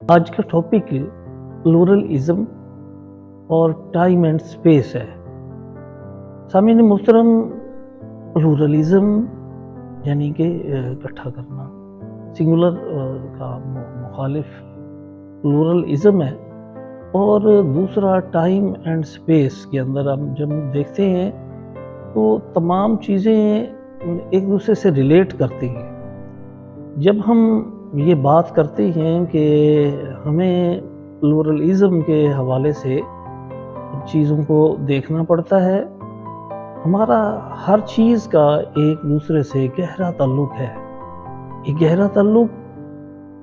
آج کا topic pluralism اور ٹائم اینڈ سپیس ہے۔ سامعین محترم، پلورلزم یعنی کہ اکٹھا کرنا، سنگولر کا مخالف پلورلزم ہے، اور دوسرا ٹائم اینڈ سپیس کے اندر ہم جب دیکھتے ہیں تو تمام چیزیں ایک دوسرے سے ریلیٹ کرتی ہیں۔ جب ہم یہ بات کرتے ہیں کہ ہمیں پلورلزم کے حوالے سے چیزوں کو دیکھنا پڑتا ہے، ہمارا ہر چیز کا ایک دوسرے سے گہرا تعلق ہے۔ یہ گہرا تعلق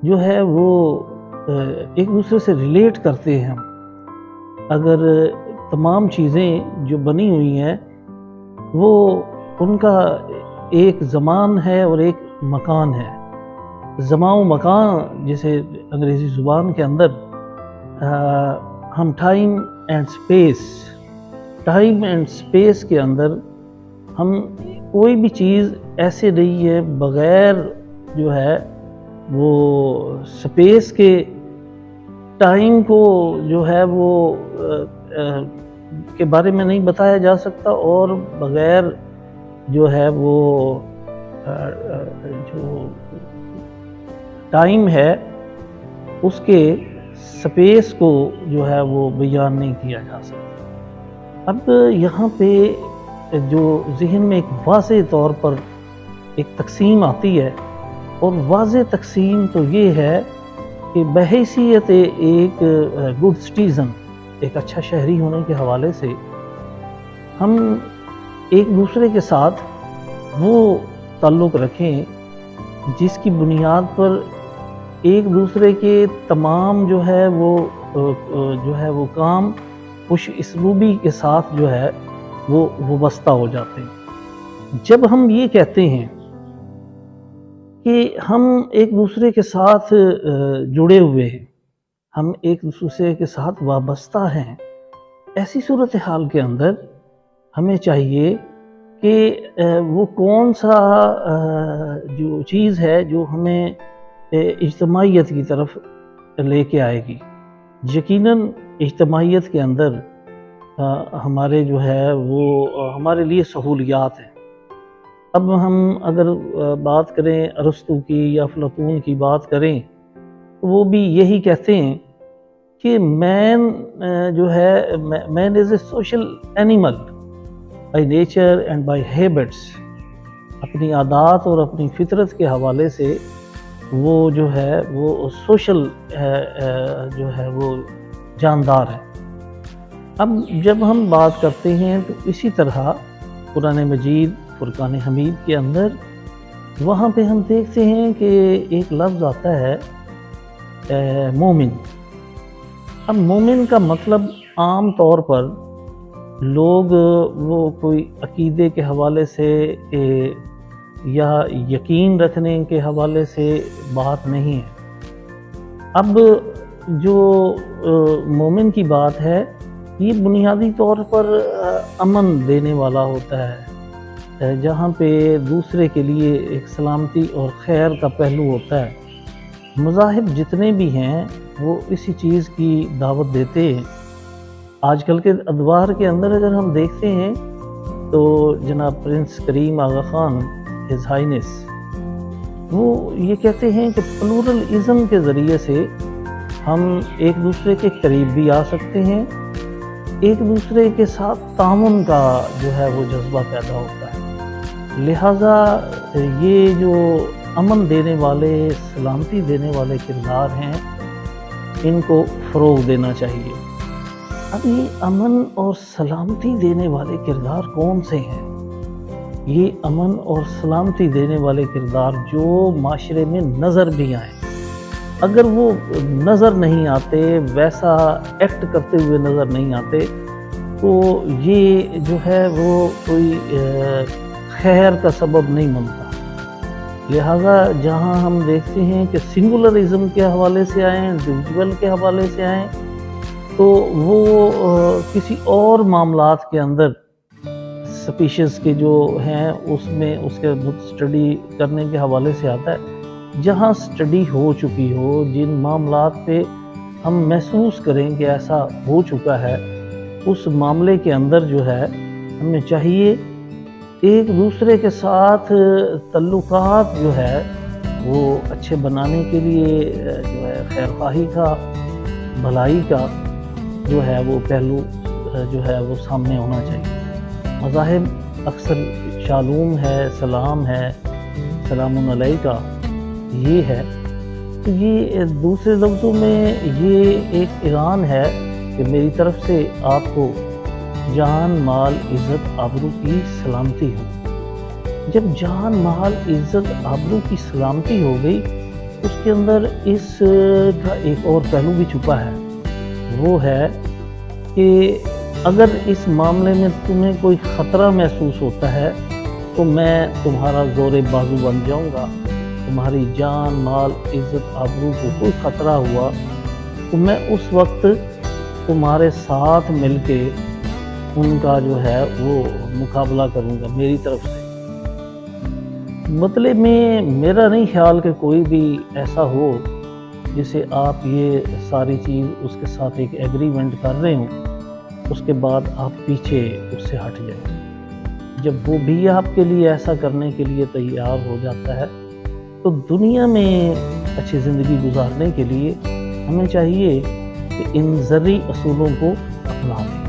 جو ہے وہ ایک دوسرے سے ریلیٹ کرتے ہیں ہم۔ اگر تمام چیزیں جو بنی ہوئی ہیں وہ ان کا ایک زمان ہے اور ایک مکان ہے۔ زمان و مکان جسے انگریزی زبان کے اندر ہم ٹائم اینڈ سپیس کے اندر ہم کوئی بھی چیز ایسے نہیں ہے بغیر جو ہے وہ سپیس کے، ٹائم کو جو ہے وہ کے بارے میں نہیں بتایا جا سکتا، اور بغیر جو ہے وہ جو ٹائم ہے اس کے سپیس کو جو ہے وہ بیان نہیں کیا جا سکتا۔ اب یہاں پہ جو ذہن میں ایک واضح طور پر ایک تقسیم آتی ہے، اور واضح تقسیم تو یہ ہے کہ بحیثیت ایک گڈ سٹیزن، ایک اچھا شہری ہونے کے حوالے سے ہم ایک دوسرے کے ساتھ وہ تعلق رکھیں جس کی بنیاد پر ایک دوسرے کے تمام جو ہے وہ کام خوش اسلوبی کے ساتھ جو ہے وہ وابستہ ہو جاتے ہیں۔ جب ہم یہ کہتے ہیں کہ ہم ایک دوسرے کے ساتھ جڑے ہوئے ہیں، ہم ایک دوسرے کے ساتھ وابستہ ہیں، ایسی صورتحال کے اندر ہمیں چاہیے کہ وہ کون سا جو چیز ہے جو ہمیں اجتماعیت کی طرف لے کے آئے گی۔ یقیناً اجتماعیت کے اندر ہمارے جو ہے وہ ہمارے لیے سہولیات ہیں۔ اب ہم اگر بات کریں ارسطو کی یا افلاطون کی بات کریں تو وہ بھی یہی کہتے ہیں کہ مین جو ہے man is a social animal by nature and by habits. اپنی عادات اور اپنی فطرت کے حوالے سے وہ جو ہے وہ سوشل جو ہے وہ جاندار ہے۔ اب جب ہم بات کرتے ہیں تو اسی طرح قرآن مجید فرقان حمید کے اندر وہاں پہ ہم دیکھتے ہیں کہ ایک لفظ آتا ہے مومن۔ اب مومن کا مطلب عام طور پر لوگ وہ کوئی عقیدے کے حوالے سے یا یقین رکھنے کے حوالے سے بات نہیں ہے۔ اب جو مومن کی بات ہے یہ بنیادی طور پر امن دینے والا ہوتا ہے، جہاں پہ دوسرے کے لیے ایک سلامتی اور خیر کا پہلو ہوتا ہے۔ مذاہب جتنے بھی ہیں وہ اسی چیز کی دعوت دیتے ہیں۔ آج کل کے ادوار کے اندر اگر ہم دیکھتے ہیں تو جناب پرنس کریم آغا خان ہز ہائنس وہ یہ کہتے ہیں کہ پلورلزم کے ذریعے سے ہم ایک دوسرے کے قریب بھی آ سکتے ہیں، ایک دوسرے کے ساتھ تعاون کا جو ہے وہ جذبہ پیدا ہوتا ہے۔ لہٰذا یہ جو امن دینے والے، سلامتی دینے والے کردار ہیں ان کو فروغ دینا چاہیے۔ اب یہ امن اور سلامتی دینے والے کردار کون سے ہیں؟ یہ امن اور سلامتی دینے والے کردار جو معاشرے میں نظر بھی آئیں، اگر وہ نظر نہیں آتے، ویسا ایکٹ کرتے ہوئے نظر نہیں آتے، تو یہ جو ہے وہ کوئی خیر کا سبب نہیں بنتا۔ لہٰذا جہاں ہم دیکھتے ہیں کہ سنگولرزم کے حوالے سے آئیں، انڈیویجول کے حوالے سے آئیں، تو وہ کسی اور معاملات کے اندر سپیشیز کے جو ہیں اس میں اس کے اسٹڈی کرنے کے حوالے سے آتا ہے۔ جہاں اسٹڈی ہو چکی ہو، جن معاملات پہ ہم محسوس کریں کہ ایسا ہو چکا ہے، اس معاملے کے اندر جو ہے ہمیں چاہیے ایک دوسرے کے ساتھ تعلقات جو ہے وہ اچھے بنانے کے لیے جو ہے خیر خواہی کا، بھلائی کا جو ہے وہ پہلو جو ہے وہ سامنے ہونا چاہیے۔ مذاہب اکثر شالوم ہے، سلام ہے، سلام علیکہ یہ ہے، تو یہ دوسرے لفظوں میں یہ ایک اعلان ہے کہ میری طرف سے آپ کو جان مال عزت آبرو کی سلامتی ہو۔ جب جان مال عزت آبرو کی سلامتی ہو گئی، اس کے اندر اس کا ایک اور پہلو بھی چھپا ہے، وہ ہے کہ اگر اس معاملے میں تمہیں کوئی خطرہ محسوس ہوتا ہے تو میں تمہارا زور بازو بن جاؤں گا۔ تمہاری جان مال عزت آبرو کو کوئی خطرہ ہوا تو میں اس وقت تمہارے ساتھ مل کے ان کا جو ہے وہ مقابلہ کروں گا میری طرف سے۔ مطلب میں میرا نہیں خیال کہ کوئی بھی ایسا ہو جسے آپ یہ ساری چیز اس کے ساتھ ایک ایگریمنٹ کر رہے ہوں، اس کے بعد آپ پیچھے اس سے ہٹ جائیں۔ جب وہ بھی آپ کے لیے ایسا کرنے کے لیے تیار ہو جاتا ہے تو دنیا میں اچھی زندگی گزارنے کے لیے ہمیں چاہیے کہ ان ذرعی اصولوں کو اپنا لیں۔